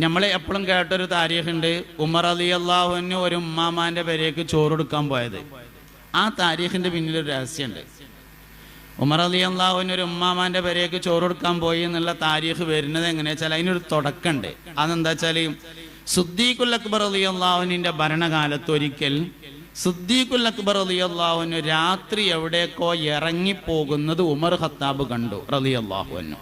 നമ്മൾ എപ്പോഴും കേട്ടൊരു താരീഖുണ്ട്. ഉമർ റളിയല്ലാഹു അൻഹു ഒരു ഉമ്മാമാൻ്റെ പേരേക്ക് ചോറ് കൊടുക്കാൻ പോയത്. ആ താരീഖിൻ്റെ പിന്നിലൊരു രഹസ്യമുണ്ട്. ഉമർ റളിയല്ലാഹു അൻഹു ഒരു ഉമ്മാമാൻ്റെ പേരേക്ക് ചോറ് കൊടുക്കാൻ പോയി എന്നുള്ള താരീഖ് വരുന്നത് എങ്ങനെയാ വെച്ചാൽ അതിനൊരു തുടക്കമുണ്ട്. അതെന്താ വെച്ചാൽ സിദ്ദീഖുൽ അക്ബർ റളിയല്ലാഹു അൻഹുവിൻ്റെ ഭരണകാലത്ത് ഒരിക്കൽ സിദ്ദീഖുൽ അക്ബർ റളിയല്ലാഹു അൻഹു രാത്രി എവിടേക്കോ ഇറങ്ങിപ്പോകുന്നത് ഉമർ ഖത്താബ് കണ്ടു റളിയല്ലാഹു അൻഹു.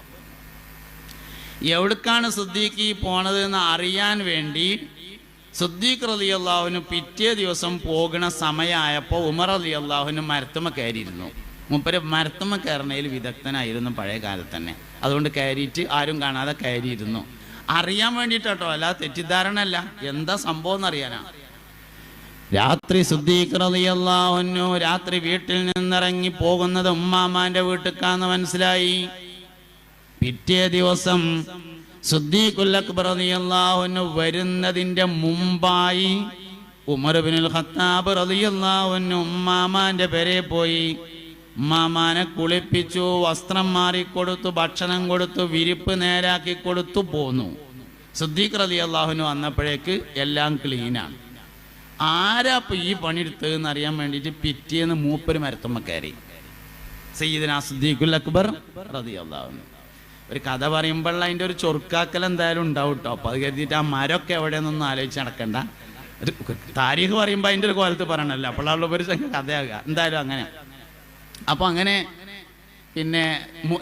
എവിടേക്കാണ് സിദ്ദീഖ് പോണത് എന്ന് അറിയാൻ വേണ്ടി സിദ്ദീഖ് റളിയല്ലാഹു അൻഹു പിറ്റേ ദിവസം പോകുന്ന സമയമായപ്പോൾ ഉമർ റളിയല്ലാഹു അൻഹു മരത്തുമ്മ കയറിയിരുന്നു. മൂപ്പര് മരത്തുമ്മ കയറുന്നതിൽ വിദഗ്ധനായിരുന്നു പഴയ കാലത്ത് തന്നെ. അതുകൊണ്ട് കയറിയിട്ട് ആരും കാണാതെ കയറിയിരുന്നു. അറിയാൻ വേണ്ടിയിട്ടോ, അല്ലാതെ തെറ്റിദ്ധാരണ അല്ല. എന്താ സംഭവം എന്നറിയാനാണ്. രാത്രി സിദ്ദീഖ് റളിയല്ലാഹു അൻഹു രാത്രി വീട്ടിൽ നിന്നിറങ്ങി പോകുന്നത് ഉമ്മാമാന്റെ വീട്ടിലേക്കാന്ന് മനസ്സിലായി. പിറ്റേ ദിവസം സിദ്ദീഖുൽ അക്ബർ റളിയല്ലാഹു അൻഹു വരുന്നതിന്റെ മുമ്പായി ഉമർ ഇബ്നുൽ ഖത്താബ് റളിയല്ലാഹു അൻഹു ഉമ്മാമാന്റെ പേരെ പോയി. ഉമ്മാമാനെ കുളിപ്പിച്ചു, വസ്ത്രം മാറിക്കൊടുത്തു, ഭക്ഷണം കൊടുത്തു, വിരിപ്പ് നേരാക്കി കൊടുത്തു പോന്നു. സിദ്ദീഖ് റളിയല്ലാഹു അൻഹു വന്നപ്പോഴേക്ക് എല്ലാം ക്ലീനാണ്. ആരാ ഇപ്പം ഈ പണിയെടുത്തതെന്ന് അറിയാൻ വേണ്ടിയിട്ട് പിറ്റേന്ന് മൂപ്പര് മരത്തുമ്മ കയറി. സയ്യിദുനാ സിദ്ദീഖുൽ അക്ബർ റളിയല്ലാഹു അൻഹു. ഒരു കഥ പറയുമ്പോൾ അതിൻ്റെ ഒരു ചൊറുക്കാക്കൽ എന്തായാലും ഉണ്ടാവും കേട്ടോ. അപ്പോൾ അത് കരുതിയിട്ട് ആ മരമൊക്കെ എവിടെയെന്നൊന്നും ആലോചിച്ച് നടക്കണ്ട. ഒരു താരീഖ് പറയുമ്പോൾ അതിൻ്റെ ഒരു കോലത്ത് പറയണല്ലോ, അപ്പോഴുള്ള ഒരു കഥയാകുക. എന്തായാലും അങ്ങനെ. അപ്പോൾ അങ്ങനെ പിന്നെ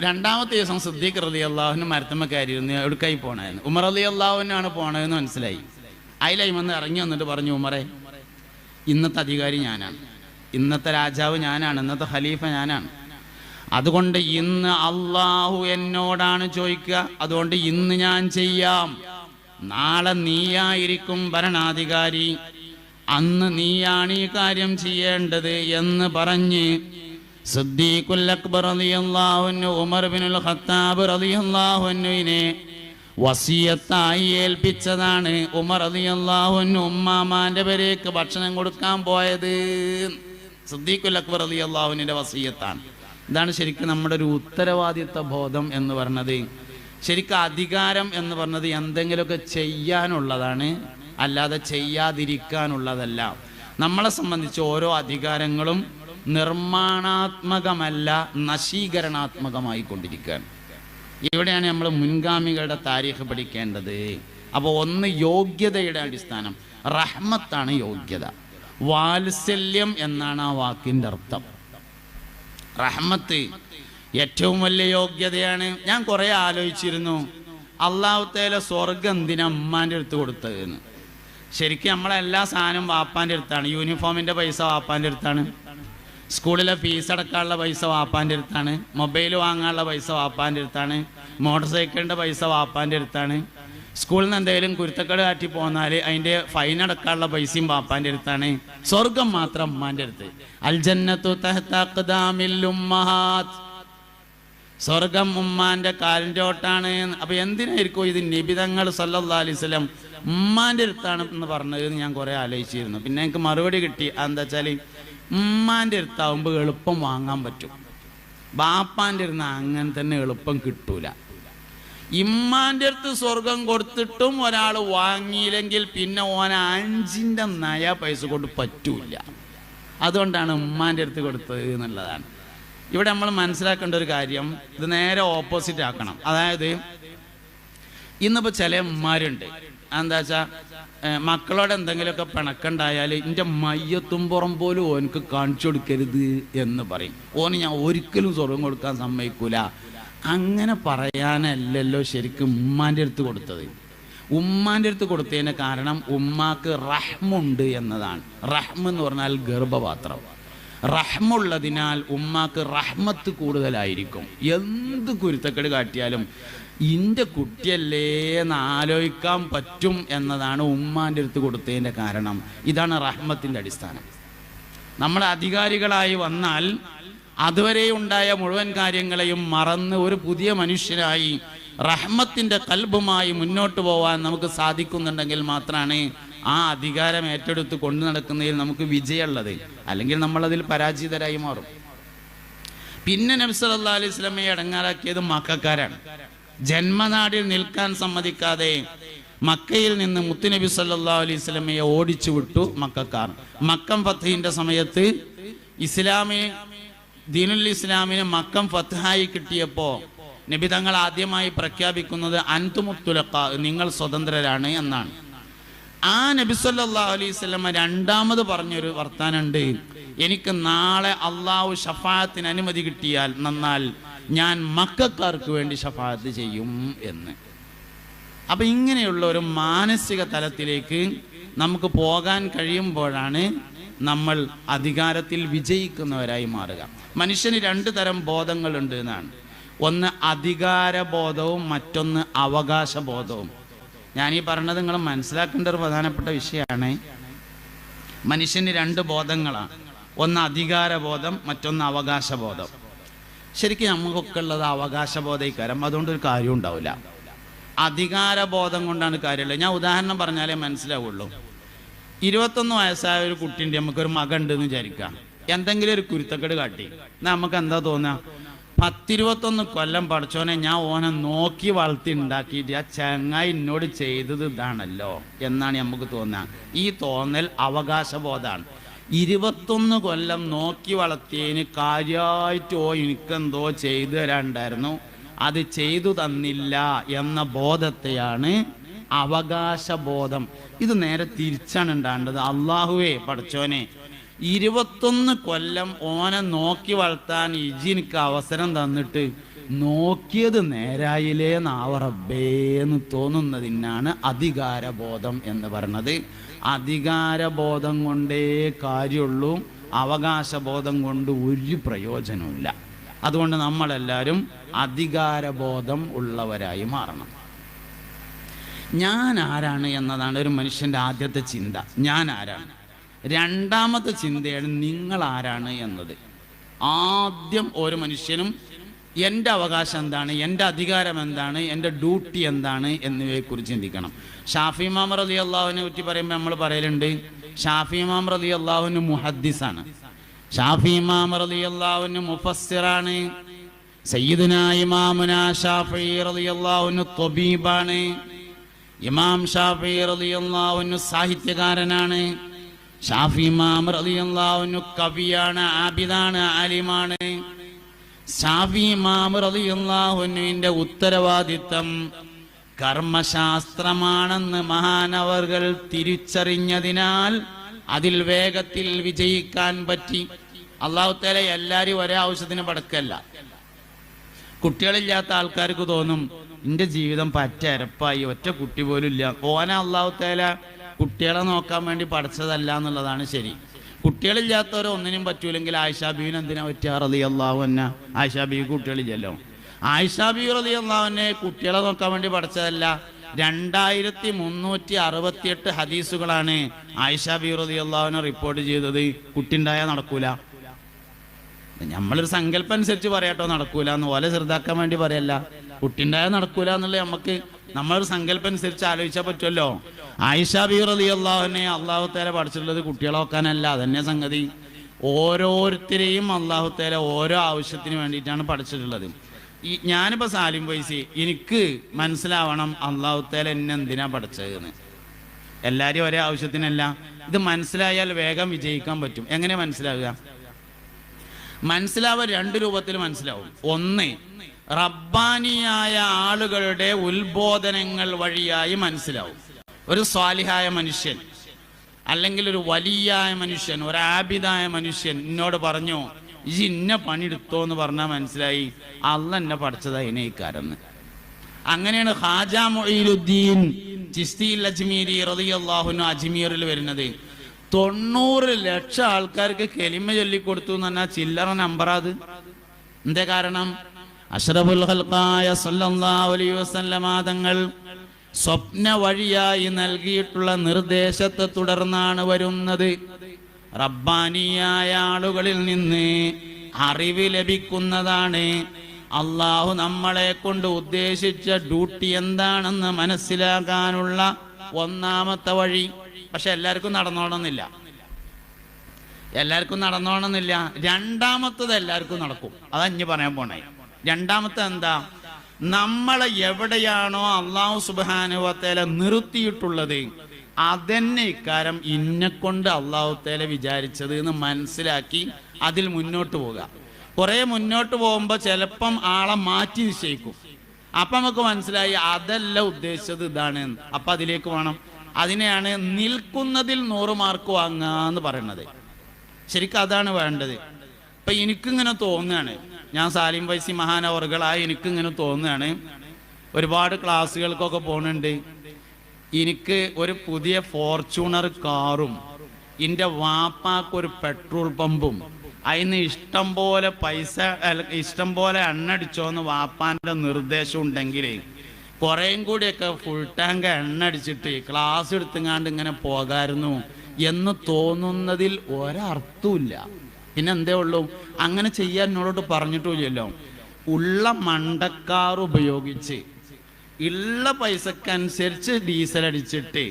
രണ്ടാമത്തെ ദിവസം സിദ്ദീഖ് റളിയല്ലാഹു അൻഹു മരത്തുമ്മ കയറിയിരുന്നു. എവിടേക്കായി പോണായിരുന്നു? ഉമർ റളിയല്ലാഹു അൻഹു ആണ് പോണതെന്ന് മനസ്സിലായി. അതിലൈമെന്ന് ഇറങ്ങി വന്നിട്ട് പറഞ്ഞു, ഉമറെ, ഇന്നത്തെ അധികാരി ഞാനാണ്, ഇന്നത്തെ രാജാവ് ഞാനാണ്, ഇന്നത്തെ ഖലീഫ ഞാനാണ്. അതുകൊണ്ട് ഇന്ന് അള്ളാഹു എന്നോടാണ് ചോദിക്കുക. അതുകൊണ്ട് ഇന്ന് ഞാൻ ചെയ്യാം. നാളെ നീയായിരിക്കും ഭരണാധികാരി, അന്ന് നീയാണ് ഈ കാര്യം ചെയ്യേണ്ടത് എന്ന് പറഞ്ഞ് സിദ്ദീഖുൽ അക്ബർ റളിയല്ലാഹു അൻഹു ഉമർ ഇബ്നുൽ ഖത്താബ് റളിയല്ലാഹു അൻഹുവിനെ വസിയത്തായി ഏൽപ്പിച്ചതാണ്. ഉമർ റളിയല്ലാഹു അൻഹു ഉമ്മാമാന്റെ പേരേക്ക് ഭക്ഷണം കൊടുക്കാൻ പോയത് സിദ്ദീഖുൽ അക്ബർ റളിയല്ലാഹു അൻഹുവിന്റെ വസിയത്താണ്. ഇതാണ് ശരിക്കും നമ്മുടെ ഒരു ഉത്തരവാദിത്വ ബോധം എന്ന് പറഞ്ഞത്. ശരിക്കും അധികാരം എന്ന് പറഞ്ഞത് എന്തെങ്കിലുമൊക്കെ ചെയ്യാനുള്ളതാണ്, അല്ലാതെ ചെയ്യാതിരിക്കാനുള്ളതല്ല. നമ്മളെ സംബന്ധിച്ച് ഓരോ അധികാരങ്ങളും നിർമ്മാണാത്മകമല്ല, നശീകരണാത്മകമായി കൊണ്ടിരിക്കുകയാണ്. ഇവിടെയാണ് നമ്മൾ മുൻഗാമികളുടെ താരീഖ് പഠിക്കേണ്ടത്. അപ്പോൾ ഒന്ന് യോഗ്യതയുടെ അടിസ്ഥാനം. റഹ്മത്താണ് യോഗ്യത. വാത്സല്യം എന്നാണ് ആ വാക്കിൻ്റെ അർത്ഥം. റഹ്മത്ത് ഏറ്റവും വലിയ യോഗ്യതയാണ്. ഞാൻ കുറേ ആലോചിച്ചിരുന്നു, അല്ലാഹു തആല സ്വർഗ്ഗം എന്തിനാ ഉമ്മാൻ്റെ അടുത്ത് കൊടുത്തതെന്ന്. ശരിക്കും നമ്മളെല്ലാ സാധനവും വാപ്പാൻ്റെ അടുത്താണ്. യൂണിഫോമിൻ്റെ പൈസ വാപ്പാൻ്റെ അടുത്താണ്, സ്കൂളിലെ ഫീസ് അടക്കാനുള്ള പൈസ വാപ്പാൻ്റെ അടുത്താണ്, മൊബൈൽ വാങ്ങാനുള്ള പൈസ വാപ്പാൻ്റെ അടുത്താണ്, മോട്ടോർ സൈക്കിളിൻ്റെ പൈസ വാപ്പാൻ്റെ അടുത്താണ്, സ്കൂളിൽ നിന്ന് എന്തെങ്കിലും കുരുത്തക്കേട് കാറ്റി പോന്നാൽ അതിൻ്റെ ഫൈൻ അടക്കാനുള്ള പൈസയും വാപ്പാൻ്റെ അടുത്താണ്. സ്വർഗം മാത്രം ഉമ്മാൻ്റെ അടുത്ത്. അൽ ജന്നത്തു തഹ്ത അഖ്ദാമിൽ ഉമ്മഹാത്ത്. സ്വർഗം ഉമ്മാൻ്റെ കാലിൻ്റെ ഓട്ടാണ്. അപ്പോൾ എന്തിനായിരിക്കും ഇത് നബി തങ്ങൾ സല്ലല്ലാഹു അലൈഹി വസല്ലം ഉമ്മാൻ്റെ അടുത്താണ് എന്ന് പറഞ്ഞത് ഞാൻ കുറേ ആലോചിച്ചിരുന്നു. പിന്നെ എനിക്ക് മറുപടി കിട്ടി. എന്താ വെച്ചാൽ ഉമ്മാൻ്റെ അടുത്താവുമ്പോൾ എളുപ്പം വാങ്ങാൻ പറ്റും, ബാപ്പാൻ്റെ അടുത്ത് അങ്ങനെ തന്നെ എളുപ്പം കിട്ടൂല. ഇമ്മാൻ്റെ അടുത്ത് സ്വർഗം കൊടുത്തിട്ടും ഒരാൾ വാങ്ങിയില്ലെങ്കിൽ പിന്നെ ഓന 5 നയ പൈസ കൊണ്ട് പറ്റൂല. അതുകൊണ്ടാണ് ഉമ്മാൻ്റെ അടുത്ത് കൊടുത്തത് എന്നുള്ളതാണ്. ഇവിടെ നമ്മൾ മനസ്സിലാക്കേണ്ട ഒരു കാര്യം, ഇത് നേരെ ഓപ്പോസിറ്റ് ആക്കണം. അതായത് ഇന്നിപ്പോൾ ചില ഉമ്മാരുണ്ട്, എന്താ വെച്ചാൽ മക്കളോട് എന്തെങ്കിലുമൊക്കെ പിണക്കുണ്ടായാൽ എൻ്റെ മയ്യത്തുംപുറം പോലും ഓനക്ക് കാണിച്ചു കൊടുക്കരുത് എന്ന് പറയും. ഓന് ഞാൻ ഒരിക്കലും സ്വർഗം കൊടുക്കാൻ സമ്മതിക്കൂല. അങ്ങനെ പറയാനല്ലല്ലോ ശരിക്കും ഉമ്മാൻ്റെ അടുത്ത് കൊടുത്തത്. ഉമ്മാൻ്റെ അടുത്ത് കൊടുത്തതിന് കാരണം ഉമ്മാക്ക് റഹ്മുണ്ട് എന്നതാണ്. റഹ്മ് എന്ന് പറഞ്ഞാൽ ഗർഭപാത്രം. റഹ്മുള്ളതിനാൽ ഉമ്മാക്ക് റഹ്മത്ത് കൂടുതലായിരിക്കും. എന്ത് കുരുത്തക്കേട് കാട്ടിയാലും ഇൻ്റെ കുട്ടിയല്ലേ എന്ന് ആലോചിക്കാൻ പറ്റും എന്നതാണ് ഉമ്മാൻ്റെ അടുത്ത് കൊടുത്തതിൻ്റെ കാരണം. ഇതാണ് റഹ്മത്തിൻ്റെ അടിസ്ഥാനം. നമ്മൾ അധികാരികളായി വന്നാൽ അതുവരെ ഉണ്ടായ മുഴുവൻ കാര്യങ്ങളെയും മറന്ന് ഒരു പുതിയ മനുഷ്യനായി റഹ്മത്തിൻ്റെ കൽബുമായി മുന്നോട്ട് പോകാൻ നമുക്ക് സാധിക്കുന്നുണ്ടെങ്കിൽ മാത്രമാണ് ആ അധികാരം ഏറ്റെടുത്ത് കൊണ്ടു നടക്കുന്നതിൽ നമുക്ക് വിജയമുള്ളത്. അല്ലെങ്കിൽ നമ്മളതിൽ പരാജിതരായി മാറും. പിന്നെ നബി സല്ലല്ലാഹു അലൈഹി വസല്ലമയെ അടങ്ങാറാക്കിയത് മക്കക്കാരാണ്. ജന്മനാടിൽ നിൽക്കാൻ സമ്മതിക്കാതെ മക്കയിൽ നിന്ന് മുത്തുനബി സല്ലല്ലാഹു അലൈഹി വസല്ലമയെ ഓടിച്ചു വിട്ടു മക്കക്കാർ. മക്കം ഫത്ഹിന്റെ സമയത്ത് ദീനുൽ ഇസ്ലാമിന് മക്കം ഫത്ഹായി കിട്ടിയപ്പോൾ നബി തങ്ങൾ ആദ്യമായി പ്രഖ്യാപിക്കുന്നത് അൻതുമുത്തുലഖാ, നിങ്ങൾ സ്വതന്ത്രരാണ് എന്നാണ്. ആ നബി സല്ലല്ലാഹു അലൈഹി വസല്ലമ രണ്ടാമത് പറഞ്ഞൊരു വർത്താനുണ്ട്, എനിക്ക് നാളെ അള്ളാഹു ഷഫാഅത്തിന് അനുമതി കിട്ടിയാൽ നന്നാൽ ഞാൻ മക്കക്കാർക്ക് വേണ്ടി ഷഫാഅത്ത് ചെയ്യും എന്ന്. അപ്പം ഇങ്ങനെയുള്ള ഒരു മാനസിക തലത്തിലേക്ക് നമുക്ക് പോകാൻ കഴിയുമ്പോഴാണ് നമ്മൾ അധികാരത്തിൽ വിജയിക്കുന്നവരായി മാറുക. മനുഷ്യന് രണ്ട് തരം ബോധങ്ങളുണ്ട് എന്നാണ്. ഒന്ന് അധികാരബോധവും മറ്റൊന്ന് അവകാശബോധവും. ഞാനീ പറഞ്ഞത് നിങ്ങൾ മനസ്സിലാക്കേണ്ട ഒരു പ്രധാനപ്പെട്ട വിഷയമാണ്. മനുഷ്യന് രണ്ട് ബോധങ്ങളാണ്, ഒന്ന് അധികാരബോധം, മറ്റൊന്ന് അവകാശബോധം. ശരിക്കും നമുക്കൊക്കെ ഉള്ളത് അവകാശബോധയിക്കാരം, അതുകൊണ്ടൊരു കാര്യം ഉണ്ടാവില്ല. അധികാരബോധം കൊണ്ടാണ് കാര്യമുള്ളത്. ഞാൻ ഉദാഹരണം പറഞ്ഞാലേ മനസ്സിലാവുള്ളൂ. 21 വയസ്സായ ഒരു കുട്ടീൻ്റെ നമുക്കൊരു മകൻ ഉണ്ടെന്ന് വിചാരിക്കാം. എന്തെങ്കിലും ഒരു കുരുത്തക്കേട് കാട്ടി നമുക്ക് എന്താ തോന്നുക? 10-21 കൊല്ലം പഠിച്ചോനെ ഞാൻ ഓനെ നോക്കി വളർത്തി ഉണ്ടാക്കിയിട്ട് ആ ചങ്ങായി എന്നോട് ചെയ്തത് ഇതാണല്ലോ എന്നാണ് നമുക്ക് തോന്നുക. ഈ തോന്നൽ അവകാശബോധമാണ്. 21 കൊല്ലം നോക്കി വളർത്തിയതിന് കാര്യമായിട്ടോ എനിക്കെന്തോ ചെയ്തു തരാണ്ടായിരുന്നു, അത് ചെയ്തു തന്നില്ല എന്ന ബോധത്തെയാണ് അവകാശബോധം. ഇത് നേരെ തിരിച്ചാണ് ഉണ്ടാകേണ്ടത്. അള്ളാഹുവേ പഠിച്ചോനെ 21 കൊല്ലം ഓനെ നോക്കി വളർത്താൻ എനിക്ക് അവസരം തന്നിട്ട് നോക്കിയത് നേരായില്ലേ നാവറബേന്ന് തോന്നുന്നതിനാണ് അധികാരബോധം എന്ന് പറയുന്നത്. അധികാരബോധം കൊണ്ടേ കാര്യമുള്ളൂ, അവകാശബോധം കൊണ്ട് ഒരു പ്രയോജനമില്ല. അതുകൊണ്ട് നമ്മളെല്ലാവരും അധികാരബോധം ഉള്ളവരായി മാറണം. ഞാൻ ആരാണ് എന്നതാണ് ഒരു മനുഷ്യൻ്റെ ആദ്യത്തെ ചിന്ത, ഞാൻ ആരാണ്. രണ്ടാമത്തെ ചിന്തയാണ് നിങ്ങൾ ആരാണ് എന്നത്. ആദ്യം ഓരോ മനുഷ്യനും എൻ്റെ അവകാശം എന്താണ്, എൻ്റെ അധികാരം എന്താണ്, എൻ്റെ ഡ്യൂട്ടി എന്താണ് എന്നിവയെക്കുറിച്ച് ചിന്തിക്കണം. ഷാഫി ഇമാം റളിയല്ലാഹുവിനെ പറ്റി പറയുമ്പോൾ നമ്മൾ പറയലുണ്ട്, ഷാഫി ഇമാം റളിയല്ലാഹു മുഹദ്ദിസാണ്, ഷാഫി ഇമാം റളിയല്ലാഹു മുഫസ്സിറാണ്, സയ്യിദുനാ ഇമാമുനാ ഷാഫി റളിയല്ലാഹു ത്വബീബാണ്, ഇമാം ഷാഫി റളിയല്ലാഹു സാഹിത്യകാരനാണ്, ഷാഫി ഇമാം റളിയല്ലാഹു കവിയാണ്, ആബിദാണ്, ആലിമാണ്. ഷാഫി ഇമാം റളിയല്ലാഹുവിന്റെ ഉത്തരവാദിത്തം കർമ്മശാസ്ത്രമാണെന്ന് മഹാനവർകൾ തിരിച്ചറിഞ്ഞതിനാൽ അതിൽ വേഗത്തിൽ വിജയിക്കാൻ പറ്റി. അല്ലാഹു തആല എല്ലാവരും ഒരേ ആവശ്യത്തിന് പടക്കല്ല. കുട്ടികളില്ലാത്ത ആൾക്കാർക്ക് തോന്നും എൻ്റെ ജീവിതം പറ്റരപ്പായി, ഒറ്റ കുട്ടി പോലും ഇല്ല. ഓനെ അല്ലാഹു തആല കുട്ടികളെ നോക്കാൻ വേണ്ടി പഠിച്ചതല്ല എന്നുള്ളതാണ് ശരി. കുട്ടികളില്ലാത്തവരോ ഒന്നിനും പറ്റൂലെങ്കിൽ ആയിഷാ ബീവിന് എന്തിനാ പറ്റുക റളിയല്ലാഹു അൻഹ? ആയിഷാ ബീവി കുട്ടികളില്ലല്ലോ. ആയിഷാ ബീവി റളിയല്ലാഹു അൻഹ കുട്ടികളെ നോക്കാൻ വേണ്ടി പഠിച്ചതല്ല. 2368 ഹദീസുകളാണ് ആയിഷാ ബീവി റളിയല്ലാഹു അൻഹ റിപ്പോർട്ട് ചെയ്തത്. കുട്ടി ഉണ്ടായാൽ നടക്കൂല. നമ്മളൊരു സങ്കല്പം അനുസരിച്ച് പറയാട്ടോ നടക്കൂല എന്ന്, ഓലെ ചെറുതാക്കാൻ വേണ്ടി പറയല്ല. കുട്ടി ഉണ്ടായാൽ നടക്കൂല എന്നുള്ളത് നമുക്ക് നമ്മളൊരു സങ്കല്പം അനുസരിച്ച് ആലോചിച്ചാൽ പറ്റുമല്ലോ. ആയിഷാ ബീവി റളിയല്ലാഹു അൻഹ അല്ലാഹു തആല പഠിച്ചിട്ടുള്ളത് കുട്ടികളെ നോക്കാനല്ല. അതന്നെ സംഗതി. ഓരോരുത്തരെയും അല്ലാഹു തആല ഓരോ ആവശ്യത്തിന് വേണ്ടിയിട്ടാണ് പഠിച്ചിട്ടുള്ളത്. ഞാനിപ്പോൾ സാലിം ഫൈസി, എനിക്ക് മനസ്സിലാവണം അല്ലാഹു തആല എന്നെ എന്തിനാ പഠിച്ചതെന്ന്. എല്ലാവരും ഒരേ ആവശ്യത്തിനല്ല. ഇത് മനസ്സിലായാൽ വേഗം വിജയിക്കാൻ പറ്റും. എങ്ങനെ മനസ്സിലാവുക? മനസ്സിലാവുക രണ്ട് രൂപത്തിൽ മനസ്സിലാവും. ഒന്ന്, റബ്ബാനിയായ ആളുകളുടെ ഉത്ബോധനങ്ങൾ വഴിയായി മനസ്സിലാവും. ഒരു സ്വാലിഹായ മനുഷ്യൻ അല്ലെങ്കിൽ ഒരു വലിയായ മനുഷ്യൻ, ഒരു ആബിദായ മനുഷ്യൻ എന്നോട് പറഞ്ഞു ഈ ഇന്ന പണിയെടുത്തോ എന്ന് പറഞ്ഞാൽ മനസ്സിലായി അള്ളാഹ് എന്നെ പഠിച്ചതാ ഇനയിക്കാരെന്ന്. അങ്ങനെയാണ് ഖാജ മുഈനുദ്ദീൻ ചിസ്തി അജ്മീരി റളിയല്ലാഹു അൻഹു അജ്മീറിൽ വരുന്നത്. 90 ലക്ഷം ആൾക്കാർക്ക് കലിമ ചൊല്ലിക്കൊടുത്തു എന്ന് പറഞ്ഞാൽ ചില്ലറ നമ്പറാത്. എന്തേ കാരണം? അഷ്റഫുൽ ഖൽഖായ സല്ലല്ലാഹു അലൈഹി വസല്ലമ തങ്ങൾ സ്വപ്ന വഴിയായി നൽകിയിട്ടുള്ള നിർദ്ദേശത്തെ തുടർന്നാണ് വരുന്നത്. റബ്ബാനിയായ ആളുകളിൽ നിന്ന് അറിവ് ലഭിക്കുന്നതാണ്. അള്ളാഹു നമ്മളെ കൊണ്ട് ഉദ്ദേശിച്ച ഡ്യൂട്ടി എന്താണെന്ന് മനസ്സിലാക്കാനുള്ള ഒന്നാമത്തെ വഴി. പക്ഷെ എല്ലാവർക്കും നടന്നോണമെന്നില്ല. രണ്ടാമത്തത് എല്ലാവർക്കും നടക്കും. അതാ ഇനി പറയാൻ പോണേ. രണ്ടാമത്തെ എന്താ? നമ്മളെ എവിടെയാണോ അള്ളാഹു സുബ്ഹാനഹു വ തആല നിർത്തിയിട്ടുള്ളത് അതന്നെ ഇക്കാരം ഇന്നെക്കൊണ്ട് അള്ളാഹു തആല വിചാരിച്ചത് എന്ന് മനസ്സിലാക്കി അതിൽ മുന്നോട്ട് പോകുക. കുറെ മുന്നോട്ട് പോകുമ്പോൾ ചിലപ്പം ആളെ മാറ്റി നിശ്ചയിക്കും. അപ്പം നമുക്ക് മനസ്സിലായി അതല്ല ഉദ്ദേശിച്ചത് ഇതാണ്. അപ്പം അതിലേക്ക് വേണം. അതിനെയാണ് നിൽക്കുന്നതിൽ 100 മാർക്ക് വാങ്ങുക എന്ന് പറയുന്നത്. ശരിക്കും അതാണ് വേണ്ടത്. ഇപ്പം എനിക്കിങ്ങനെ തോന്നുകയാണ്, ഞാൻ സാലിം ഫൈസി മഹാനവർകളായി എനിക്കിങ്ങനെ തോന്നുകയാണ്, ഒരുപാട് ക്ലാസ്സുകൾക്കൊക്കെ പോകുന്നുണ്ട്, എനിക്ക് ഒരു പുതിയ ഫോർച്യൂണർ കാറും എൻ്റെ വാപ്പാക്കൊരു പെട്രോൾ പമ്പും അതിന് ഇഷ്ടം പോലെ പൈസ ഇഷ്ടം പോലെ എണ്ണടിച്ചോന്ന് വാപ്പാൻ്റെ നിർദ്ദേശം ഉണ്ടെങ്കിൽ കുറേയും കൂടിയൊക്കെ ഫുൾ ടാങ്ക് എണ്ണടിച്ചിട്ട് ക്ലാസ് എടുത്തുങ്ങാണ്ട് ഇങ്ങനെ പോകാമായിരുന്നു എന്ന് തോന്നുന്നതിൽ ഒരർത്ഥമില്ല. പിന്നെ എന്തേ ഉള്ളൂ, അങ്ങനെ ചെയ്യാൻ എന്നോട് പറഞ്ഞിട്ടില്ലല്ലോ. ഉള്ള മണ്ടക്കാർ ഉപയോഗിച്ച് ഉള്ള പൈസക്കനുസരിച്ച് ഡീസൽ അടിച്ചിട്ട്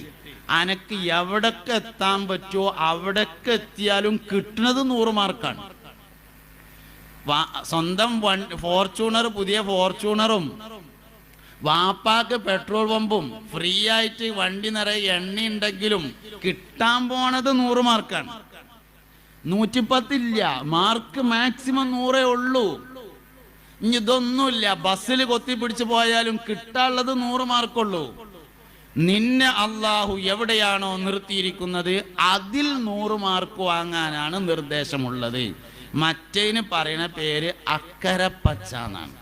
അനക്ക് എവിടൊക്കെ എത്താൻ പറ്റുമോ അവിടൊക്കെ എത്തിയാലും കിട്ടുന്നത് 100 മാർക്കാണ്. സ്വന്തം ഫോർച്യൂണർ, പുതിയ ഫോർച്യൂണറും വാപ്പാക്ക് പെട്രോൾ പമ്പും ഫ്രീ ആയിട്ട് വണ്ടി നിറയെ എണ്ണ ഉണ്ടെങ്കിലും കിട്ടാൻ പോണത് 100 മാർക്കാണ്. 110 ഇല്ല, മാർക്ക് മാക്സിമം 100 ഉള്ളൂ. ഇനി ഇതൊന്നുമില്ല, ബസ്സിൽ കൊത്തിപ്പിടിച്ച് പോയാലും കിട്ടാനുള്ളത് 100 മാർക്കുള്ളൂ. നിന്നെ അള്ളാഹു എവിടെയാണോ നിർത്തിയിരിക്കുന്നത് അതിൽ 100 മാർക്ക് വാങ്ങാനാണ് നിർദ്ദേശമുള്ളത്. മറ്റേന് പറയുന്ന പേര് അക്കരപ്പച്ച എന്നാണ്.